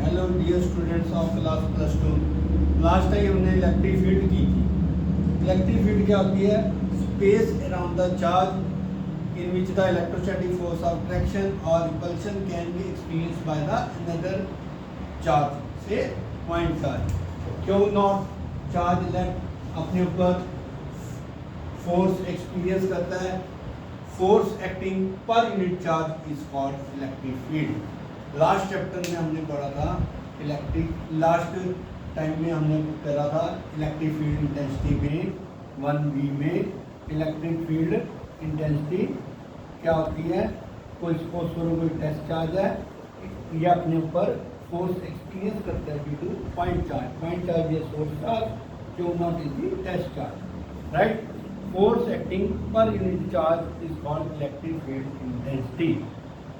Hello dear students of class +2। Last time हमने electric field की थी। इलेक्ट्रिक फील्ड क्या होती है? Space around the charge in which the electrostatic force of traction और repulsion can be experienced by the another charge से point charge. क्यों not charge left अपने ऊपर फोर्स एक्सपीरियंस करता है। फोर्स एक्टिंग पर unit charge is called electric field. Last chapter में हमने पढ़ा था लास्ट टाइम में हमने करा था इलेक्ट्रिक फील्ड इंटेंसिटी में 1b में इलेक्ट्रिक फील्ड इंटेंसिटी क्या होती है। कोई सपोज करो कोई टेस्ट चार्ज है, यह अपने ऊपर फोर्स एक्सपीरियंस करता है ड्यू टू पॉइंट चार्ज ये source charge, q naught is the test charge, right. Force acting पर unit charge is called electric field intensity,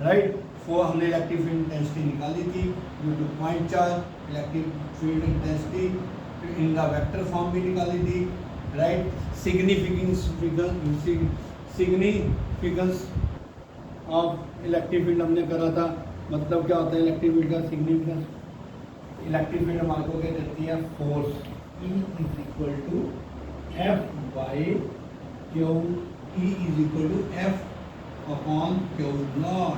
right. वो हमने इलेक्ट्रिक फील्ड इंटेंसिटी निकाली थी due to point charge. Electric field intensity in the vector form भी निकाली थी, right. Significance of electric field हमने करा था। मतलब क्या होता है इलेक्ट्रिक फील्ड का सिग्निफिकेंस? इलेक्ट्रिक फील्ड हमारे को क्या देती है? Force E is equal to F by q. E is equal to F upon q naught,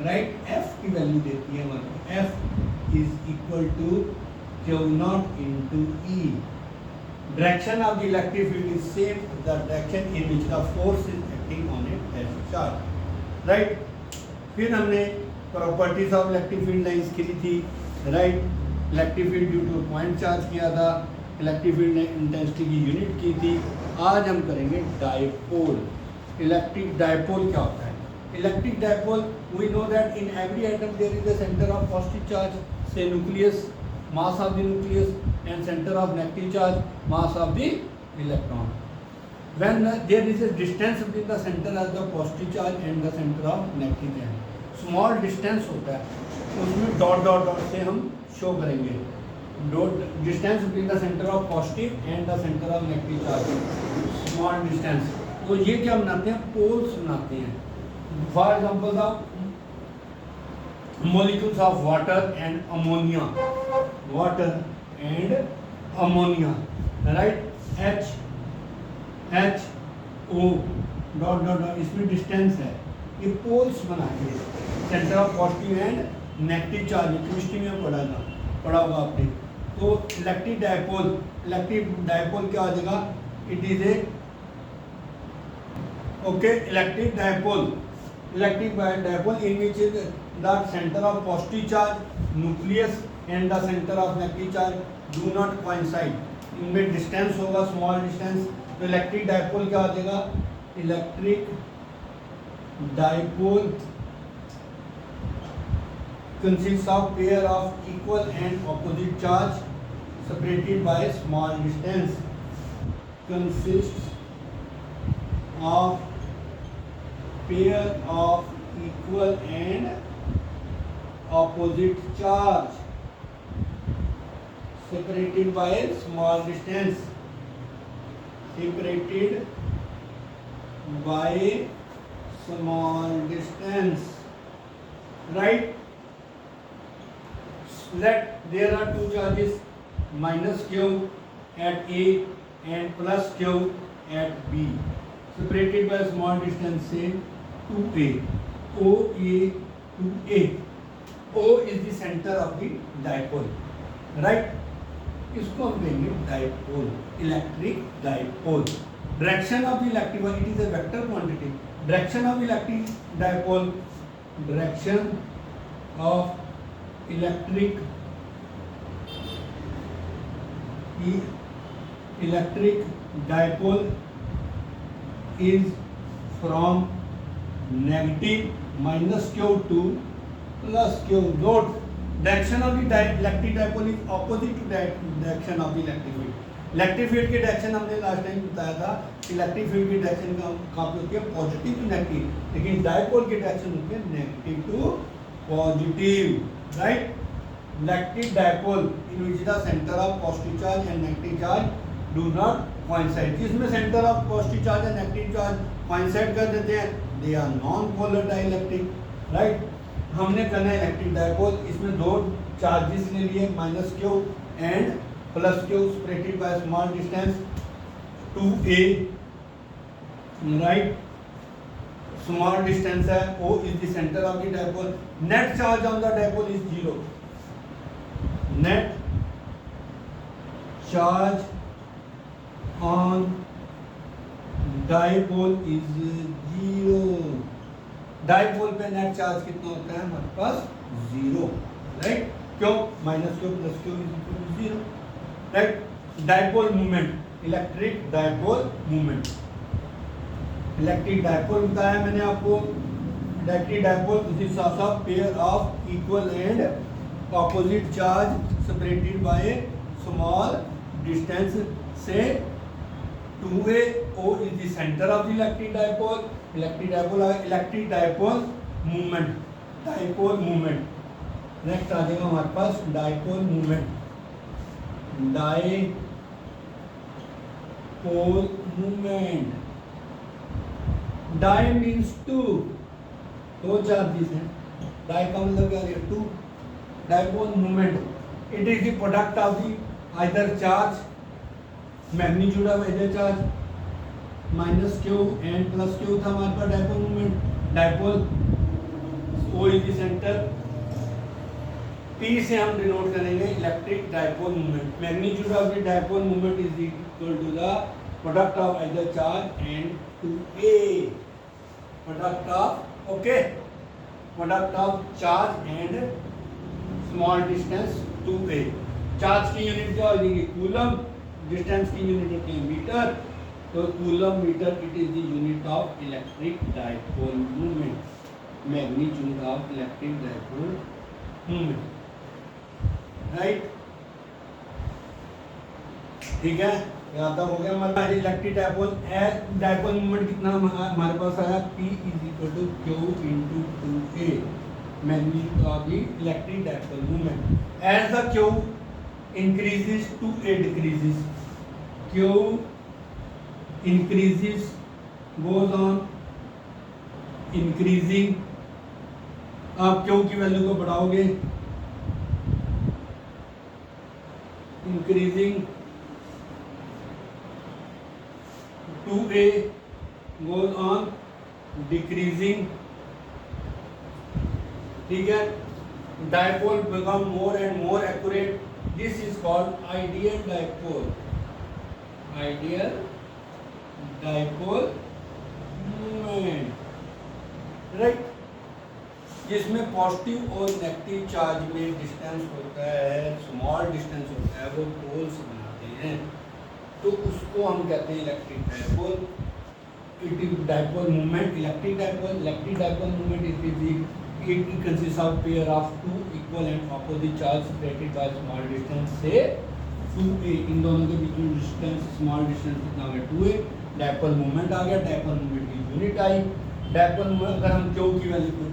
right. F की वैल्यू देती है हमारे को, F is equal to q naught into E। Direction of the electric field is same the direction in which the force is acting on a test charge, right. फिर हमने properties of electric field lines की थी, right. Electric field due to point charge किया था, electric field ने intensity की unit की थी। आज हम करेंगे डायपोल। इलेक्ट्रिक डायपोल क्या होता है? Electric dipole, we know that in every atom there is a center of positive charge, say nucleus, mass of the nucleus, and center of negative charge, mass of the electron. When there is a distance between the center of the positive charge and the center of negative charge, small distance होता है, उसमें dot dot dot से हम show करेंगे। Distance between the centre of positive and the centre of negative charge, small distance. तो ये क्या बनाते हैं? पोल्स बनाते हैं। For example, the molecules of water and ammonia, right? HO dot dot dot, इसमें डिस्टेंस है। ये पोल्स बनाएंगे centre of positive and negative charge. Chemistry में पढ़ा होगा आपने। तो इलेक्ट्रिक डायपोल क्या हो जाएगा? It is a electric dipole in which the center of positive charge nucleus and the center of negative charge do not coincide, इनमें distance होगा स्मॉल डिस्टेंस। तो इलेक्ट्रिक डायपोल क्या हो जाएगा? Electric dipole consists of pair of equal and opposite charge separated by small distance, consists of pair of equal and opposite charge separated by small distance, right. Let there are two charges minus q at A and plus q at B separated by small distance say 2a, OA to A. O is the center of the dipole, right? इसको हम कहेंगे dipole, electric dipole. Direction of the electric, it is a vector quantity. Direction of electric dipole, direction of electric dipole is from negative minus q to plus q. Note, direction of the electric dipole is opposite to direction of the electric field. Electric field की direction हमने last time बताया था। Electric field की direction कहाँ पे होती है? Positive to negative. लेकिन डायपोल की डायरेक्शन होती है negative to positive, right. Electric dipole in which the centre of positive charge and negative charge do not coincide। जिसमें centre of positive charge and negative charge coincide कर देते हैं, they are non-polar dielectric, right? हमने करना है electric dipole, इसमें दो charges ले लिए minus q and plus q separated by small distance 2a, right. Small distance है, O is the centre of the dipole, net charge on the dipole is 0, net charge on dipole is 0। Dipole पे net charge कितना होता है हमारे पास 0, right. क्यों? Minus Q plus q is equal to 0, right. Dipole movement, electric dipole movement, electric dipole बताया मैंने आपको। Electric dipole consist of pair of equal and opposite charge separated by small distance से 2a, O is the center of the electric dipole, electric dipole movement, dipole movement। Next आ जाएगा हमारे पास dipole movement, dipole movement. Di means two, दो charges हैं, di का मतलब क्या है 2। Dipole movement it is the product of the either charge, magnitude of either charge, minus q and plus q था हमारे पास dipole movement. Dipole O is the centre, P से हम डिनोट करेंगे electric dipole movement. Magnitude of the dipole movement is equal to the product of either charge and 2a, product of, okay, product of charge and small distance 2a। Charge की unit क्या हो जाएगी coulomb, distance की unit होती है metre, तो coulomb metre it is the unit of electric dipole movement, magnitude of electric dipole movement, right. ठीक है, यहाँ तक हो गया हमारा इलेक्ट्रिक डायपोल। डायपोल मूवमेंट कितना हमारे पास आया, P is equal to Q into 2a, magnitude of the electric dipole movement. As the Q increases 2a decreases, Q increases goes on increasing। आप Q की वैल्यू को बढ़ाओगे, increasing 2a goes on decreasing, ठीक है। Dipole become more and more accurate, this is called ideal dipole, ideal dipole moment, right। जिसमें positive और negative charge में distance होता है, स्मॉल डिस्टेंस होता है, वो पोल्स बनाते हैं, तो उसको हम कहते हैं electric dipole. It is dipole movement, electric dipole movement it consists of pair of two equal and opposite charge separated by small distance से 2a, इन दोनों के बीच में डिस्टेंस स्मॉल डिस्टेंस कितना हो गया 2a। डायपोल मूवमेंट आ गया, डायपोल मूवमेंट की यूनिट आई। डायपोल मूवमेंट अगर हम Q की वैल्यू को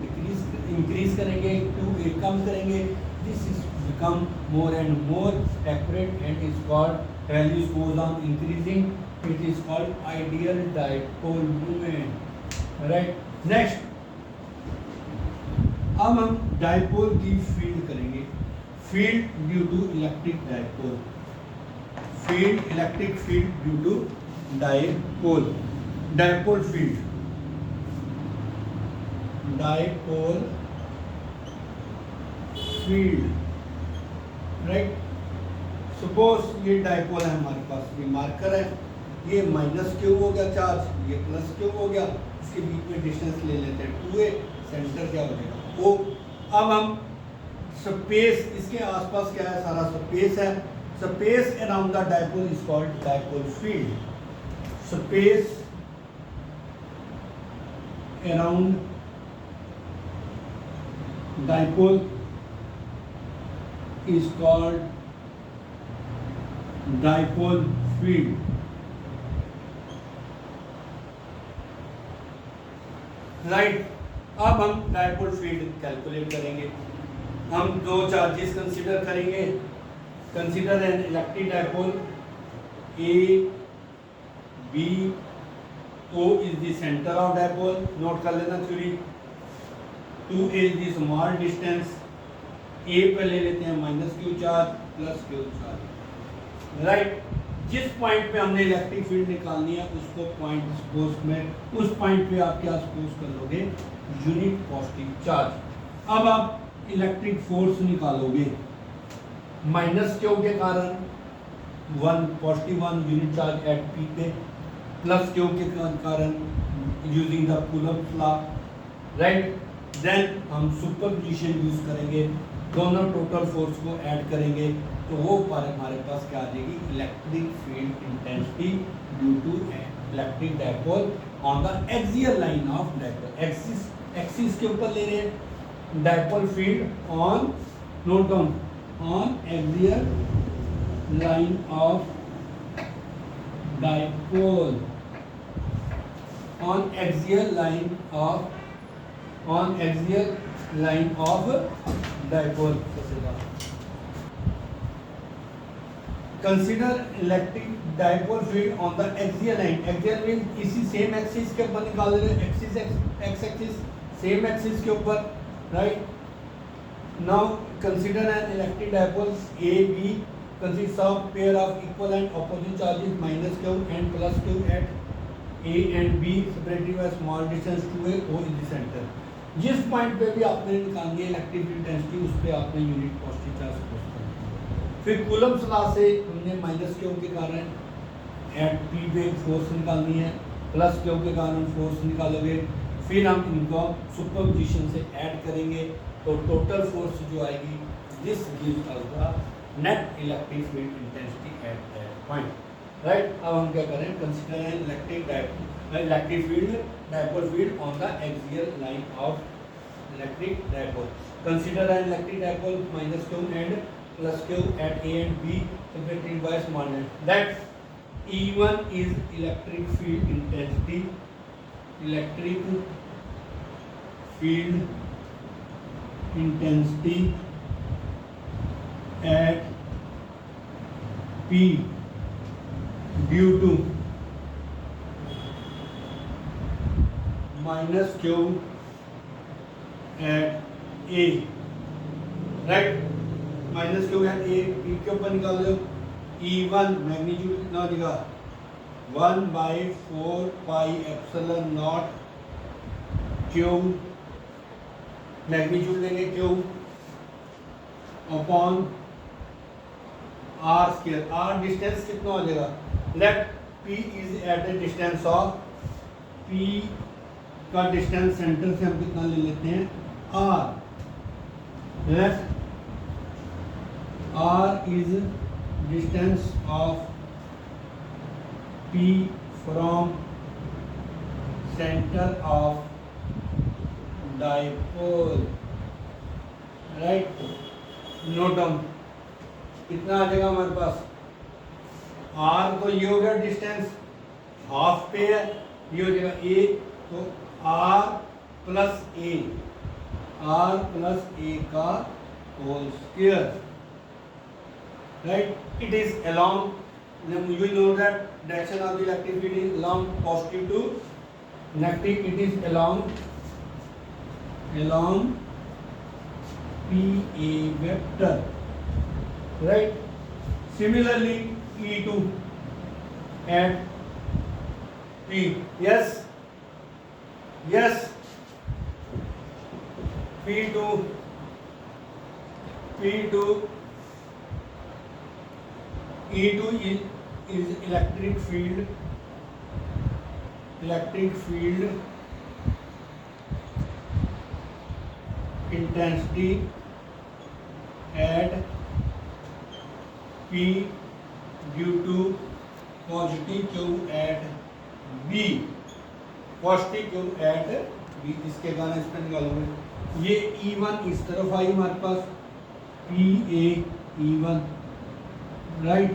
इंक्रीज करेंगे, 2a कम करेंगे, this is become more and more accurate and is called values goes on increasing, it is called ideal dipole movement, right. Next अब हम डायपोल की फील्ड करेंगे, field due to electric dipole, field electric field due to dipole, dipole field, dipole field, right. Suppose ये dipole है हमारे पास, ये marker है, ये माइनस क्यू हो गया चार्ज, ये प्लस क्यू हो गया, इसके बीच में डिस्टेंस ले लेते हैं 2a, सेंटर क्या हो जाएगा O। अब हम स्पेस, इसके आसपास क्या है, सारा स्पेस है, space around the dipole is called dipole field, space around dipole is called dipole field, right. अब हम डायपोल फील्ड कैलकुलेट करेंगे। हम दो चार्जेस कंसीडर करेंगे, consider an electric dipole A B, O is the centre of dipole, note कर लेना theory. 2a is the small distance, a पे ले लेते हैं minus q charge plus q charge, right. जिस पॉइंट पे हमने इलेक्ट्रिक फील्ड निकालनी है उसको पॉइंट सपोज में उस पॉइंट पे आप क्या सपोज कर लोगे, यूनिट पॉजिटिव चार्ज। अब आप इलेक्ट्रिक फोर्स निकालोगे माइनस क्यू के कारण 1 positive 1 unit charge at P पे, प्लस क्यू के कारण using the coulomb law, right. Then हम सुपरपोजिशन यूज करेंगे, दोनों टोटल फोर्स को ऐड करेंगे तो वो पर हमारे पास क्या आ जाएगी, electric field intensity due to electric dipole on the axial line of dipole. Axis के ऊपर ले रहे हैं, dipole field on, note down, on axial line of dipole, on axial line of, on axial line of dipole. Consider electric dipole field on the axial line, axial mean इसी same axis के ऊपर निकाल रहे हैं, axis x axis same axis के ऊपर, right. Now consider an electric dipole A B consists of pair of equal and opposite charges minus q and plus q at a and b separated by small distance to a o in the center। जिस point पे भी आपने निकालनी है electric intensity उस पे आपने unit positive charge suppose करना। फिर कूलम्ब लॉ से हमने माइनस क्यू के कारण एट पी पे फोर्स निकालनी है, प्लस क्यू के कारण फोर्स निकालोगे, फिर हम इनको सुपरपोजिशन से ऐड करेंगे तो टोटल फोर्स जो आएगी this gives us the net electric field intensity at that point, right. अब हम क्या करें, consider an electric field dipole field on the axial line of electric dipole. Consider an electric dipole minus q and plus q at A and B separated by small net, that E1 is electric field intensity, electric field intensity at P due to minus Q at A, right। Minus q at A, P के ऊपर निकाल दो, E1 magnitude कितना हो जाएगा 1/4 pi epsilon naught q, magnitude लेंगे q upon r square, r distance कितना हो जाएगा, let p is at a distance of, p का डिस्टेंस सेंटर से हम कितना ले लेते हैं r, let R is distance of P from center of dipole, right। Note down कितना आ जाएगा हमारे पास, R तो ये हो गया डिस्टेंस हाफ पे है, ये हो जाएगा A, तो R plus A, R plus A का whole square, right। It is along, you know that direction of the electric field is along positive to negative, it is along PA vector, right। Similarly E2 at P, yes P2 E2 is electric field intensity at P due to positive Q at B, positive q at B, इसके कारण इस पर निकालोगे। ये E1 इस तरफ आई हमारे पास, PA E1, right.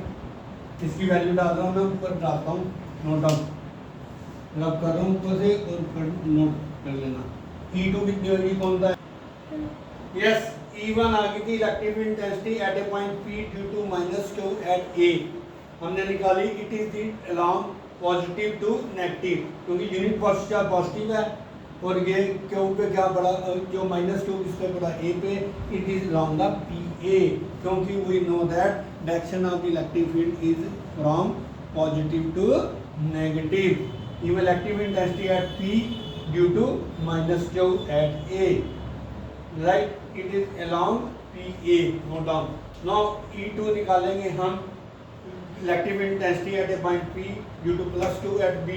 इसकी वैल्यू डाल रहा हूँ मैं, ऊपर डालता हूँ, नोट डाउन रब कर रहा हूँ ऊपर से और नोट कर लेना। E2 कितनी होगी, कौन सा है, यस E1 आ गई थी electric intensity at a point P due to minus q at A, हमने निकाली। It is the along positive to negative, क्योंकि यूनिट पॉजिटिव है और ये क्यू पे क्या पड़ा, जो माइनस क्यू किस पे पड़ा, ए पे, it is along the P A, क्योंकि we know that direction of the electric field is from positive to negative. Electric intensity at P due to minus q at A, right, it is along P A, note down. Now E2 निकालेंगे हम, electric intensity at a point P due to plus q at B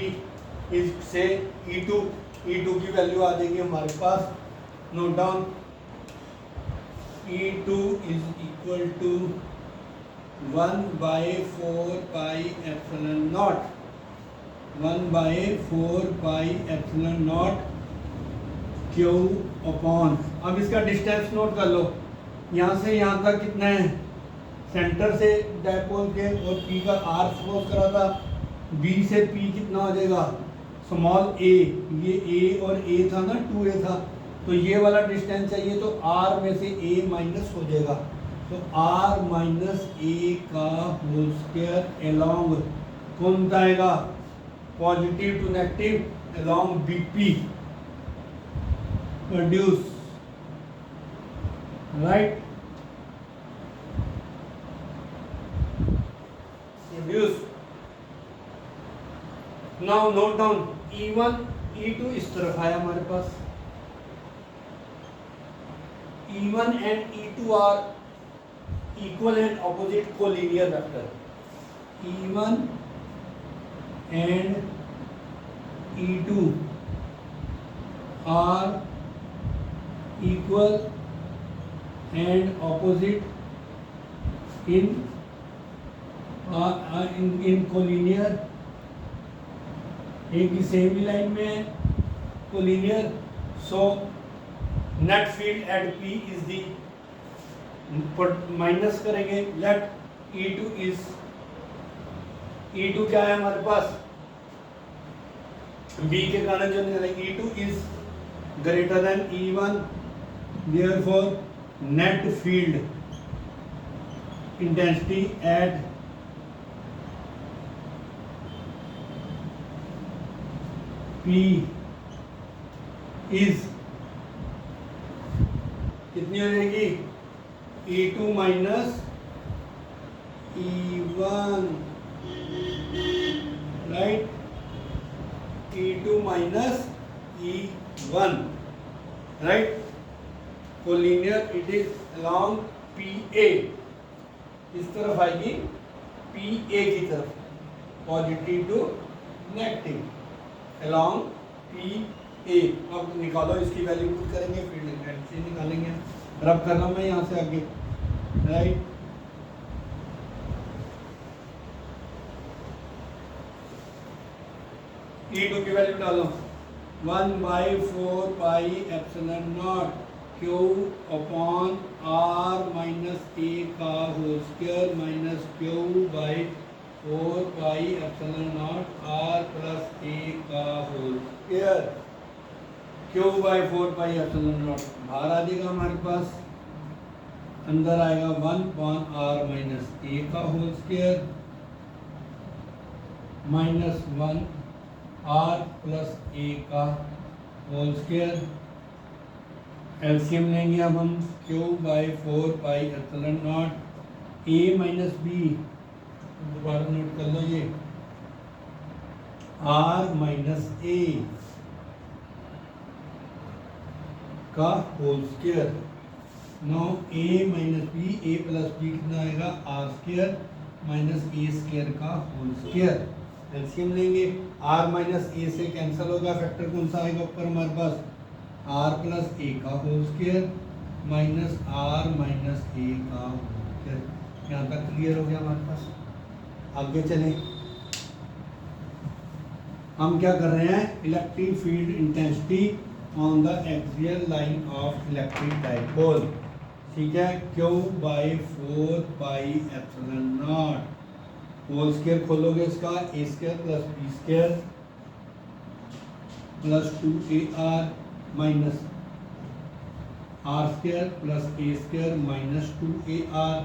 is से E2 की value आ जाएगी हमारे पास, note down, E2 is equal to 1/4 pi epsilon naught, 1/4 pi epsilon naught Q upon, अब इसका डिस्टेंस नोट कर लो, यहाँ से यहाँ तक कितना है, सेंटर से डायपोल के, और P का R सपोज करा था, B से P कितना हो जाएगा, स्मॉल a, ये a और a था ना, 2a था, तो ये वाला डिस्टेंस चाहिए, तो R में से a माइनस हो जाएगा, तो R माइनस a का होल स्क्वायर अलोंग कौन आएगा, positive to negative along BP produce, right, produce. Now note down, E1 E2 इस तरफ आया हमारे पास, E1 and E2 are equal and opposite collinear vector, E1 and E2 are equal and opposite in collinear, एक ही same line में है, collinear, so net field at P is the, minus करेंगे, लेट E2 क्या है हमारे पास, B के कारण जो निकले, E2 is greater than E1, therefore net field intensity at P is कितनी हो जाएगी, E2 minus E1, right, E2 minus E1, right, collinear, it is along PA, इस तरफ आएगी PA की तरफ, positive to negative along PA। अब निकालो इसकी वैल्यू पुट करेंगे, फील्ड इंटेंसिटी निकालेंगे, रब कर रहा हूं मैं यहाँ से आगे, राइट, E2 की वैल्यू डालो, 1/4 pi epsilon naught Q upon R minus A का whole square minus Q/4 pi epsilon naught R plus A का whole square, Q/4 pi epsilon naught बाहर आ जाएगा हमारे पास, अंदर आएगा 1/R माइनस A का whole square minus 1R plus A का होल स्क्वायर, एलसीएम लेंगे अब हम, Q/4 pi epsilon naught A minus B, दोबारा नोट कर लो ये, R माइनस A का whole square, no A minus B, A plus B कितना आएगा, R square minus A square का होल स्क्वायर, एलसीएम लेंगे, R माइनस A से कैंसिल होगा, फैक्टर कौन सा आएगा ऊपर हमारे पास, R प्लस A का whole square minus R minus A का होल स्क्वायर, यहाँ तक क्लियर हो गया हमारे पास। आगे चलें, हम क्या कर रहे हैं, electric field intensity on the axial line of electric dipole, ठीक है, Q/4 pi epsilon naught, whole square खोलोगे इसका, A square plus B square plus 2AR minus R square plus A square minus 2AR,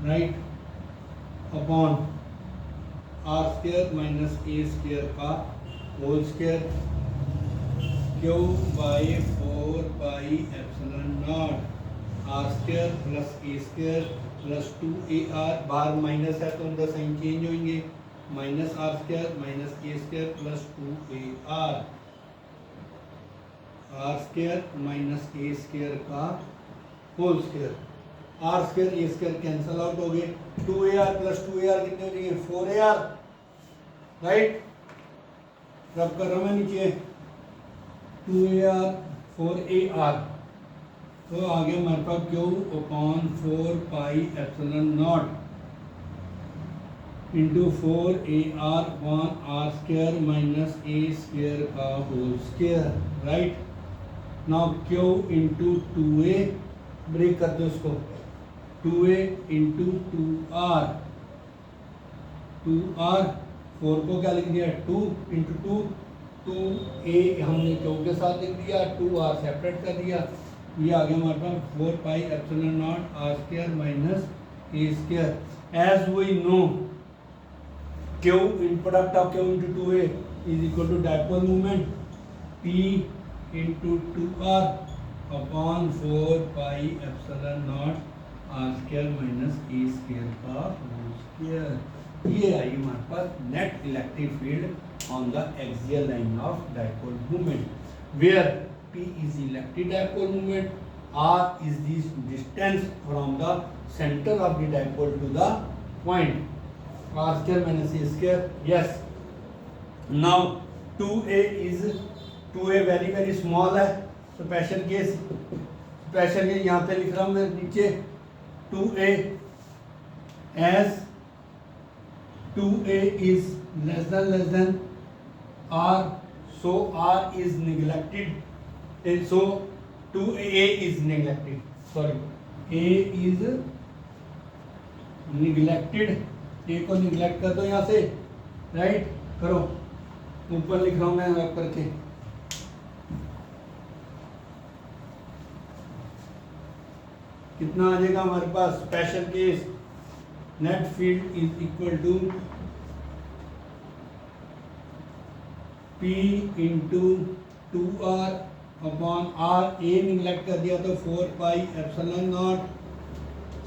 right, upon R square minus A square का whole square, q by 4πε0 r square plus a square plus 2AR, बाहर minus है तो उनका sign change होंगे, minus r square minus a square plus 2AR, r square minus a square का whole square, r square a square cancel out हो गए, 2AR plus 2AR कितने हो जाएंगे 4AR, राइट। रब कर रहा हूँ मैं नीचे 2AR 4AR, तो आगे हमारे पास q upon 4πε0 into 4AR 1 r square minus a square का whole square, right. Now q into 2A, break कर दो उसको, 2A इंटू 2R, 2R 4 को क्या लिख दिया 2 इंटू 2, 2A हमने क्यू के साथ लिख दिया, 2R सेपरेट कर दिया, ये आ गया हमारे पास 4πε0 r square minus a square. As we know q in product of q into 2A is equal to dipole movement P into 2R upon 4πε0 r square minus a square का whole square. ये आई हमारे पास net electric field on the axial line of dipole movement, where P is electric dipole moment, R is the distance from the center of the dipole to the point, R square minus A square, yes. Now 2A is 2A very small है, special case यहाँ पे लिख रहा हूँ मैं नीचे 2A as 2A is less than R, so R is neglected. So 2A is neglected, sorry, A is neglected, A को neglect कर दो यहाँ से, राइट करो, ऊपर लिख रहा हूँ मैं रब करके, कितना आ जाएगा हमारे पास special case, net field is equal to P into 2R upon R, a neglect कर दिया तो 4πε0,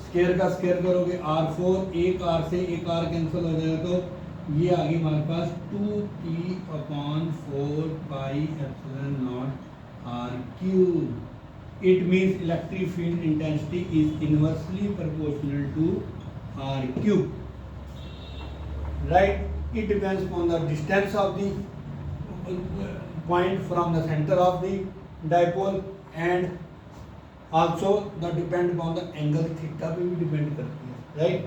स्क्वायर का स्क्वायर करोगे R4, एक R से एक R कैंसिल हो जाएगा तो ये आ गई हमारे पास 2P upon 4πε0 R cube. It means electric field intensity is inversely proportional to R cube, right. It depends upon the distance of the point from the center of the dipole and also the depend upon the angle theta पे भी depend करती है, right.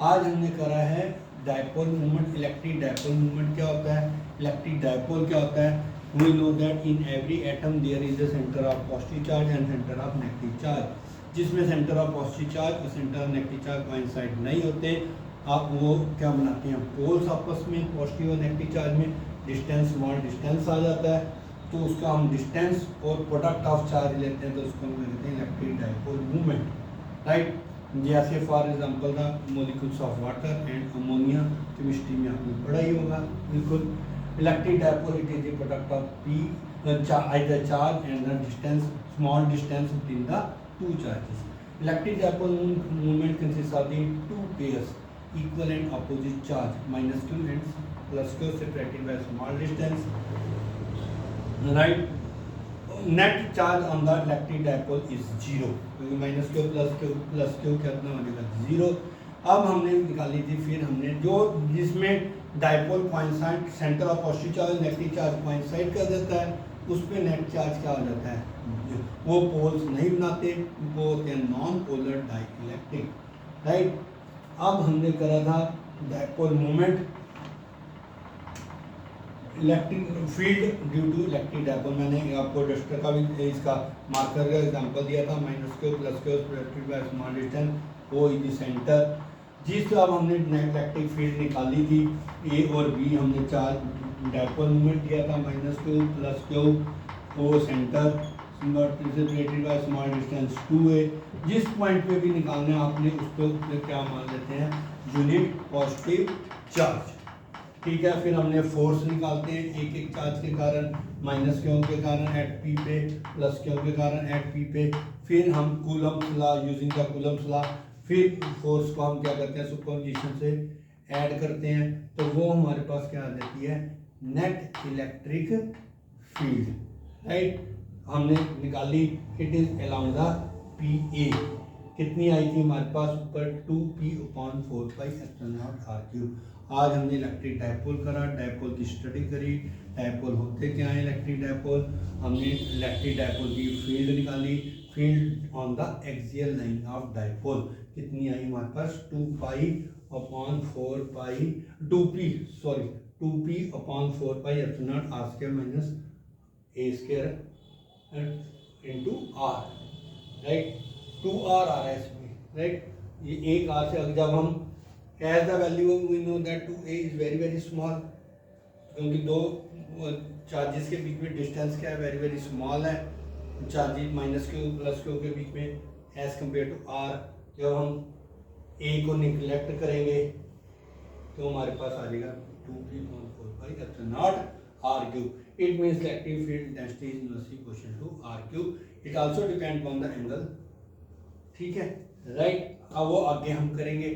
आज हमने करा है dipole movement, electric dipole movement क्या होता है, इलेक्ट्रिक डायपोल क्या होता है। We know that in every atom there is a centre of positive charge and centre of negative charge, जिसमें सेंटर ऑफ पॉजिटिव चार्ज और centre of negative charge coincide नहीं होते, आप वो क्या बनाते हैं पोल्स आपस में, पॉजिटिव और नेगेटिव चार्ज में डिस्टेंस स्मॉल डिस्टेंस आ जाता है, तो उसका हम डिस्टेंस और प्रोडक्ट ऑफ चार्ज लेते हैं तो उसको हम कहते हैं इलेक्ट्रिक डायपोल मूवमेंट, राइट। जैसे for example the molecules of water and ammonia, chemistry में आपने पढ़ा ही होगा बिल्कुल। Electric dipole it is the product of P either charge and the distance, small distance between the two charges. Electric dipole movement consists of the two pairs equal and opposite charge, minus q and plus q separated by small distance, right. Net charge on the electric dipole is zero, क्योंकि minus q plus q कितना हो जाएगा zero. अब हमने निकाली थी, फिर हमने जो जिसमें dipole coincide centre of positive charge negative charge coincide कर देता है, उस पे नेट चार्ज क्या हो जाता है, वो पोल्स नहीं बनाते, वो होते हैं नॉन पोलर डाइइलेक्ट्रिक, राइट. अब हमने करा था dipole moment electric field due to electric dipole. मैंने आपको डस्टर का भी इसका मार्कर का एग्जांपल दिया था, minus Q plus Q producted by small distance O in the centre. जिस अब हमने इलेक्ट्रिक फील्ड निकाली थी ए और बी, हमने चार्ज डायपोल मोमेंट दिया था minus Q plus Q O centre separated by small distance 2a. जिस पॉइंट पे भी निकालना है आपने उस पर क्या मान लेते हैं, यूनिट पॉजिटिव चार्ज, ठीक है, फिर हमने फोर्स निकालते हैं एक एक चार्ज के कारण, माइनस क्यू के कारण एट पी पे, प्लस क्यू के कारण एट पी पे। फिर हम Coulomb's law, using the Coulomb's law, फिर फोर्स को हम क्या करते हैं, सुपरपोजिशन से ऐड करते हैं, तो वो हमारे पास क्या आ जाती है, नेट इलेक्ट्रिक फील्ड, राइट। हमने निकाली, it is around the P ए, कितनी आई थी हमारे पास ऊपर, 2p/4πr²। आज हमने इलेक्ट्रिक डायपोल करा, डायपोल की स्टडी करी, डायपोल होते क्या हैं इलेक्ट्रिक डायपोल, हमने इलेक्ट्रिक डायपोल की फील्ड निकाली, field on the axial line of dipole कितनी आई हमारे पास, 2p/4π into r, right. 2r आ रहा है इसमें, राइट। ये एक r से जब हम as the value we know that 2a is very very small, क्योंकि दो चार्जेस के बीच में डिस्टेंस क्या है, वेरी वेरी स्मॉल है, charges minus Q plus Q के बीच में एज कम्पेयर टू r। जब हम a को निगलेक्ट करेंगे तो हमारे पास आ जाएगा 2p/4πr²। It means electric field density is inversely proportional to r³। It also depends on the angle, ठीक है, राइट। अब वो आगे हम करेंगे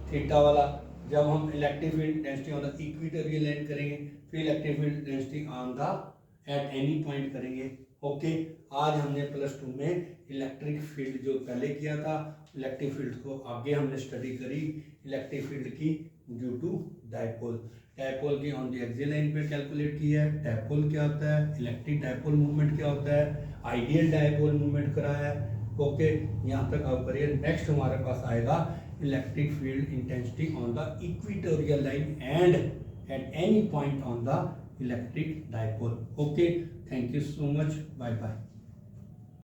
थीटा वाला, जब हम electric field density on the equatorial line करेंगे, फिर electric field density on the eight any point करेंगे। ओके, आज हमने +2 में इलेक्ट्रिक फील्ड जो पहले किया था, इलेक्ट्रिक फील्ड को आगे हमने स्टडी करी, इलेक्ट्रिक फील्ड की ड्यू टू डायपोल, डायपोल की ऑन द एक्सियल लाइन पे कैलकुलेट की है, डायपोल क्या होता है, इलेक्ट्रिक डायपोल मूवमेंट क्या होता है, आइडियल डायपोल मूवमेंट कराया है। ओके, यहाँ तक आप करिए। नेक्स्ट हमारे पास आएगा electric field intensity on the equatorial line and at any point on the electric dipole. Okay, thank you so much, bye bye.